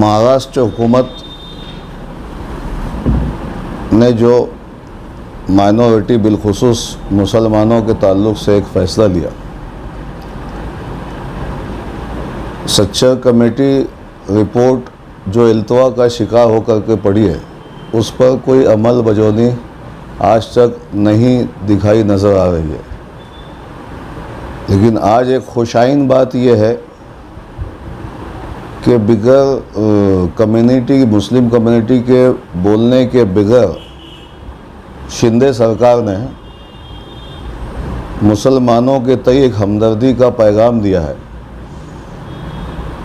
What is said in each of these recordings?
महाराष्ट्र हुकूमत ने जो माइनॉरिटी बिलखुसूस मुसलमानों के ताल्लुक़ से एक फ़ैसला लिया, सच्चर कमेटी रिपोर्ट जो इल्तवा का शिकार होकर के पड़ी है, उस पर कोई अमल बजौनी आज तक नहीं दिखाई नज़र आ रही है। लेकिन आज एक खुशाइन बात यह है कि बिगर कम्युनिटी, मुस्लिम कम्युनिटी के बोलने के बगैर शिंदे सरकार ने मुसलमानों के तय एक हमदर्दी का पैगाम दिया है,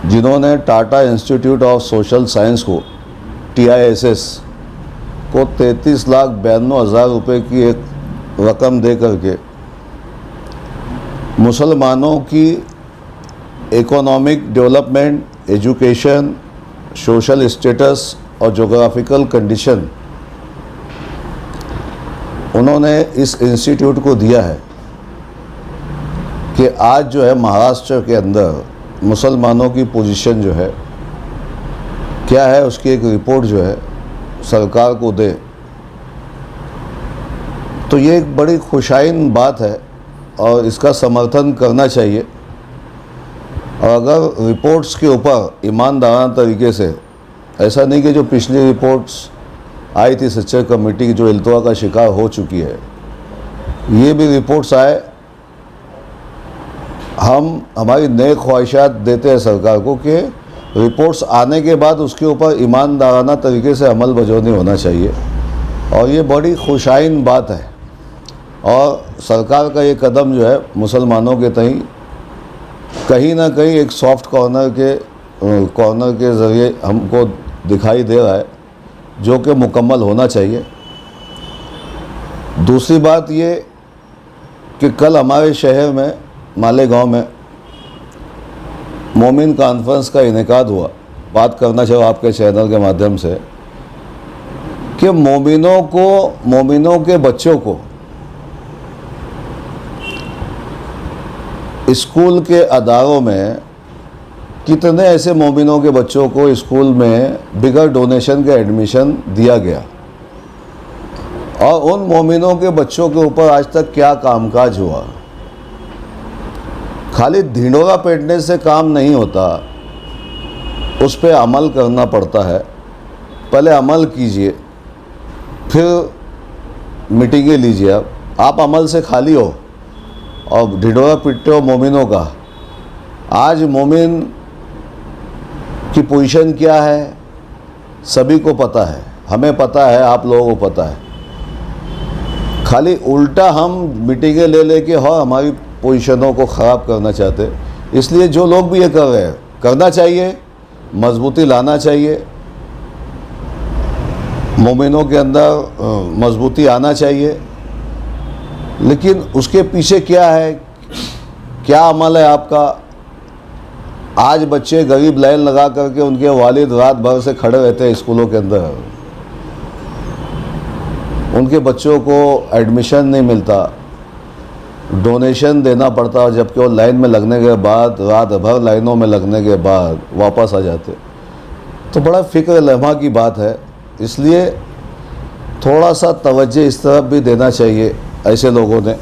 जिन्होंने Tata institute of social science को, TISS को 33,92,000 रुपये की एक रकम दे करके मुसलमानों की economic development, education, social status और जोग्राफिकल कंडीशन उन्होंने इस इंस्टीट्यूट को दिया है कि आज जो है महाराष्ट्र के अंदर मुसलमानों की पोजीशन जो है क्या है, उसकी एक रिपोर्ट जो है सरकार को दे। तो ये एक बड़ी खुशाइन बात है और इसका समर्थन करना चाहिए। और अगर रिपोर्ट्स के ऊपर ईमानदाराना तरीके से, ऐसा नहीं कि जो पिछली रिपोर्ट्स आई थी सच्चर कमेटी की जो इल्तवा का शिकार हो चुकी है, ये भी रिपोर्ट्स आए, हम हमारी नए ख्वाहिशात देते हैं सरकार को कि रिपोर्ट्स आने के बाद उसके ऊपर ईमानदाराना तरीके से अमल बजौनी होना चाहिए। और ये बड़ी खुशाइन बात है और सरकार का ये कदम जो है मुसलमानों के तई कहीं ना कहीं एक सॉफ्ट कॉर्नर के ज़रिए हमको दिखाई दे रहा है, जो कि मुकम्मल होना चाहिए। दूसरी बात ये कि कल हमारे शहर में मालेगांव में मोमिन कॉन्फ्रेंस का इनेकाद हुआ। बात करना चाहिए आपके चैनल के माध्यम से कि मोमिनों के बच्चों को स्कूल के अदारों में, कितने ऐसे मोमिनों के बच्चों को स्कूल में बिगर डोनेशन के एडमिशन दिया गया और उन मोमिनों के बच्चों के ऊपर आज तक क्या कामकाज हुआ। खाली ढिंढोरा पीटने से काम नहीं होता, उस पर अमल करना पड़ता है। पहले अमल कीजिए, फिर मीटिंगें लीजिए। आप अमल से खाली हो और ढिंढोरा पीटते हो मोमिनों का। आज मोमिन की पोजीशन क्या है सभी को पता है, हमें पता है, आप लोगों को पता है। खाली उल्टा हम मीटिंगें ले लेके और हमारी पोजीशनों को ख़राब करना चाहते। इसलिए जो लोग भी ये कर रहे हैं, करना चाहिए, मजबूती लाना चाहिए, मोमिनों के अंदर मजबूती आना चाहिए। लेकिन उसके पीछे क्या है, क्या अमल है आपका? आज बच्चे गरीब लाइन लगा करके उनके वालिद रात भर से खड़े रहते हैं स्कूलों के अंदर, उनके बच्चों को एडमिशन नहीं मिलता, डोनेशन देना पड़ता, जबकि वो लाइन में लगने के बाद, रात भर लाइनों में लगने के बाद वापस आ जाते। तो बड़ा फ़िक्र लम्हा की बात है। इसलिए थोड़ा सा तवज्जो इस तरफ भी देना चाहिए ऐसे लोगों ने,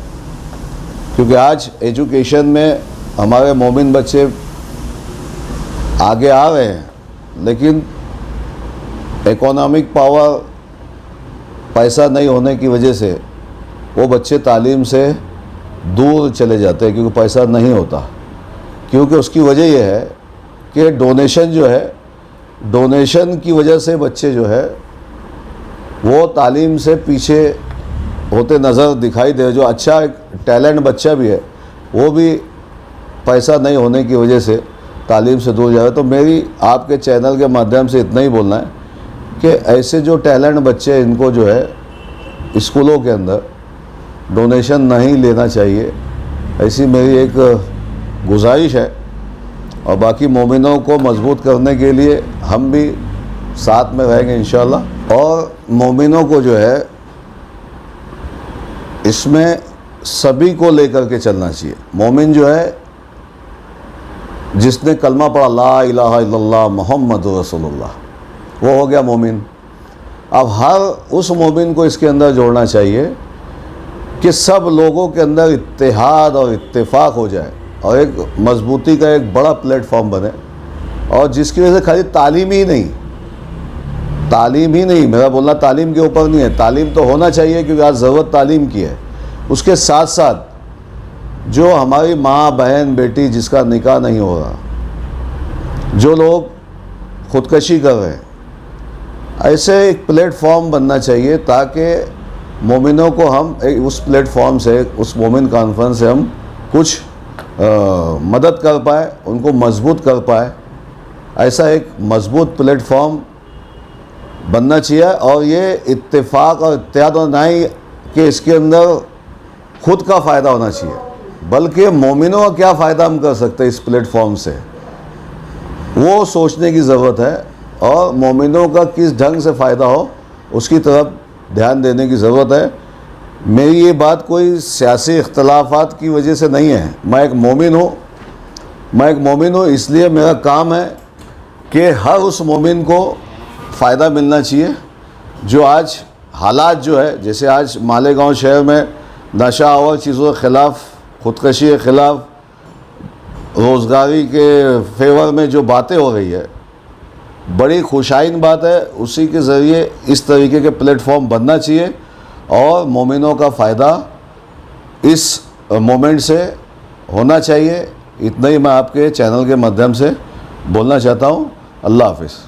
क्योंकि आज एजुकेशन में हमारे मोमिन बच्चे आगे आ रहे हैं, लेकिन इकोनॉमिक पावर, पैसा नहीं होने की वजह से वो बच्चे तालीम से दूर चले जाते हैं, क्योंकि पैसा नहीं होता। क्योंकि उसकी वजह यह है कि डोनेशन जो है, डोनेशन की वजह से बच्चे जो है वो तालीम से पीछे होते नज़र दिखाई दे। जो अच्छा एक टैलेंट बच्चा भी है, वो भी पैसा नहीं होने की वजह से तालीम से दूर जा रहा है। तो मेरी आपके चैनल के माध्यम से इतना ही बोलना है कि ऐसे जो टैलेंट बच्चे, इनको जो है स्कूलों के अंदर डोनेशन नहीं लेना चाहिए, ऐसी मेरी एक गुजारिश है। और बाकी मोमिनों को मजबूत करने के लिए हम भी साथ में रहेंगे इंशाअल्लाह। और मोमिनों को जो है इसमें सभी को लेकर के चलना चाहिए। मोमिन जो है जिसने कलमा पढ़ा ला इलाहा इल्लल्लाह मोहम्मद रसूलुल्लाह, वो हो गया मोमिन। अब हर उस मोमिन को इसके अंदर जोड़ना चाहिए कि सब लोगों के अंदर इत्तेहाद और इत्तेफाक हो जाए और एक मजबूती का एक बड़ा प्लेटफॉर्म बने, और जिसकी वजह से खाली तालीम ही नहीं, मेरा बोलना तालीम के ऊपर नहीं है, तालीम तो होना चाहिए क्योंकि आज ज़रूरत तालीम की है। उसके साथ साथ जो हमारी माँ बहन बेटी जिसका निकाह नहीं हो रहा, जो लोग ख़ुदकशी कर रहे हैं, ऐसे एक प्लेटफॉर्म बनना चाहिए ताकि मोमिनों को हम उस प्लेटफॉर्म से, उस मोमिन कॉन्फ्रेंस से हम कुछ मदद कर पाए, उनको मजबूत कर पाए। ऐसा एक मजबूत प्लेटफॉर्म बनना चाहिए। और ये इत्तेफाक और इत्तेहाद ना ही कि इसके अंदर खुद का फ़ायदा होना चाहिए, बल्कि मोमिनों का क्या फ़ायदा हम कर सकते हैं इस प्लेटफॉर्म से, वो सोचने की ज़रूरत है। और मोमिनों का किस ढंग से फ़ायदा हो उसकी तरफ ध्यान देने की ज़रूरत है। मेरी ये बात कोई सियासी इख्तलाफात की वजह से नहीं है। मैं एक मोमिन हूँ, इसलिए मेरा काम है कि हर उस मोमिन को फ़ायदा मिलना चाहिए जो आज हालात जो है, जैसे आज मालेगांव शहर में नशा और चीज़ों के ख़िलाफ़, ख़ुदकशी के ख़िलाफ़, रोज़गारी के फेवर में जो बातें हो रही है, बड़ी खुशाइन बात है। उसी के ज़रिए इस तरीके के प्लेटफॉर्म बनना चाहिए और मोमिनों का फ़ायदा इस मोमेंट से होना चाहिए। इतना ही मैं आपके चैनल के माध्यम से बोलना चाहता हूँ। अल्लाह हाफ़िज़।